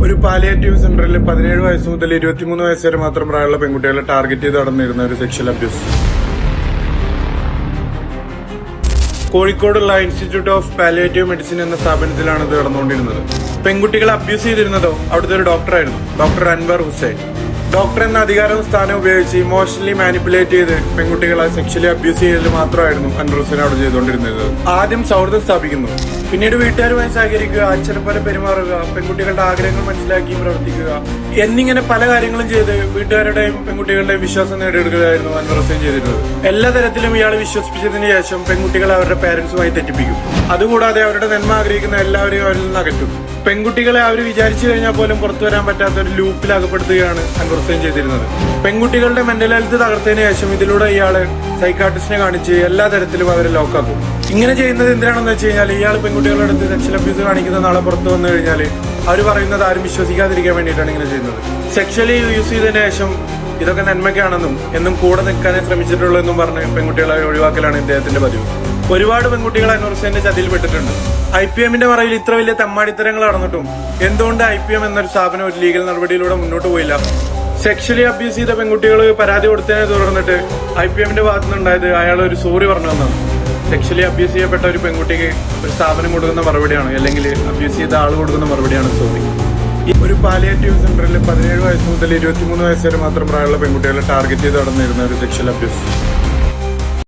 ഒരു പാലിയേറ്റീവ് സെന്ററിൽ 17 വയസ്സ് മുതൽ 23 വയസ്സ് വരെ മാത്രം പ്രായമുള്ള പെൺകുട്ടികളെ ടാർഗറ്റ് ചെയ്ത് നടന്നിരുന്ന ഒരു സെക്ഷൽ അബ്യൂസ്. കോഴിക്കോടുള്ള ഇൻസ്റ്റിറ്റ്യൂട്ട് ഓഫ് പാലിയേറ്റീവ് മെഡിസിൻ എന്ന സ്ഥാപനത്തിലാണ് ഇത് നടന്നുകൊണ്ടിരുന്നത്. പെൺകുട്ടികളെ അബ്യൂസ് ചെയ്തിരുന്നതോ അവിടുത്തെ ഒരു ഡോക്ടറായിരുന്നു, ഡോക്ടർ അൻവർ ഹുസൈൻ. ഡോക്ടർ എന്ന അധികാരവും സ്ഥാനം ഉപയോഗിച്ച് ഇമോഷണലി മാനിപ്പുലേറ്റ് ചെയ്ത് പെൺകുട്ടികളെ സെക്ഷലി അബ്യൂസ് ചെയ്യൽ മാത്രമായിരുന്നു അൻവർ ഹുസൈൻ അവിടെ ചെയ്തുകൊണ്ടിരുന്നത്. ആദ്യം സൗഹൃദം സ്ഥാപിക്കുന്നു, പിന്നീട് വീട്ടുകാരുമായി സഹകരിക്കുക, അച്ഛനെ പോലെ പെരുമാറുക, പെൺകുട്ടികളുടെ ആഗ്രഹങ്ങൾ മനസ്സിലാക്കി പ്രവർത്തിക്കുക എന്നിങ്ങനെ പല കാര്യങ്ങളും ചെയ്ത് വീട്ടുകാരുടെയും പെൺകുട്ടികളുടെയും വിശ്വാസം നേടിയെടുക്കുകയായിരുന്നു അൻവർ ഹുസൈൻ ചെയ്തിരുന്നത്. എല്ലാ തരത്തിലും ഇയാളെ വിശ്വസിപ്പിച്ചതിന് ശേഷം പെൺകുട്ടികളെ അവരുടെ പേരൻസുമായി തെറ്റിപ്പിക്കും. അതുകൂടാതെ അവരുടെ നന്മ ആഗ്രഹിക്കുന്ന എല്ലാവരെയും അവരിൽ നിന്ന് അകറ്റും. പെൺകുട്ടികളെ അവർ വിചാരിച്ചു കഴിഞ്ഞാൽ പോലും പുറത്തു വരാൻ പറ്റാത്ത ഒരു ലൂപ്പിൽ അകപ്പെടുത്തുകയാണ് അൻവർ ഹുസൈൻ ചെയ്തിരുന്നത്. പെൺകുട്ടികളുടെ മെന്റൽ ഹെൽത്ത് തകർത്തതിന് ശേഷം ഇതിലൂടെ ഇയാള് സൈക്കാട്രിസ്റ്റിനെ കാണിച്ച് എല്ലാ തരത്തിലും അവരെ ലോക്കാക്കും. ഇങ്ങനെ ചെയ്യുന്നത് എന്തിനാണെന്ന് വെച്ച് കഴിഞ്ഞാൽ ഇയാൾ പെൺകുട്ടികളുടെ അടുത്ത് സെക്ഷൽ അബ്യൂസ് കാണിക്കുന്ന നാളെ പുറത്തു വന്നു കഴിഞ്ഞാൽ അവർ പറയുന്നത് ആരും വിശ്വസിക്കാതിരിക്കാൻ വേണ്ടിയിട്ടാണ് ഇങ്ങനെ ചെയ്യുന്നത്. സെക്ഷലി യൂസ് ചെയ്തതിനു ശേഷം ഇതൊക്കെ നന്മയ്ക്കാണെന്നും എന്നും കൂടെ നിൽക്കാനേ ശ്രമിച്ചിട്ടുള്ളൂ എന്നും പറഞ്ഞ് പെൺകുട്ടികളെ ഒഴിവാക്കലാണ് ഇദ്ദേഹത്തിന്റെ പതിവ്. ഒരുപാട് പെൺകുട്ടികൾ അൻവർ ഹുസൈന്റെ ചതിയിൽപ്പെട്ടിട്ടുണ്ട്. IPM മറയിൽ ഇത്ര വലിയ തെമ്മാടിത്തരങ്ങൾ നടന്നിട്ടും എന്തുകൊണ്ട് IPM എന്നൊരു സ്ഥാപനം ഒരു ലീഗൽ നടപടിയിലൂടെ മുന്നോട്ട് പോയില്ല? സെക്ഷലി അബ്യൂസ് ചെയ്ത പെൺകുട്ടികൾ പരാതി കൊടുത്തതിനെ തുടർന്നിട്ട് IPM ഭാഗത്തുനിന്നുണ്ടായത് അയാൾ ഒരു സോറി പറഞ്ഞു വന്നാണ്. സെക്ഷലി അബ്യൂസ് ചെയ്യപ്പെട്ട ഒരു പെൺകുട്ടിക്ക് ഒരു സ്ഥാപനം കൊടുക്കുന്ന മറുപടിയാണ്, അല്ലെങ്കിൽ അബ്യൂസ് ചെയ്ത ആൾ കൊടുക്കുന്ന മറുപടിയാണ് സോറി. ഒരു പാലിയേറ്റീവ് സെന്ററിൽ 17 വയസ്സ് മുതൽ 23 വയസ്സ് വരെ മാത്രം പ്രായമുള്ള പെൺകുട്ടികളെ ടാർഗറ്റ് ചെയ്ത് നടന്നിരുന്ന ഒരു സെക്ഷൽ അബ്യൂസ്.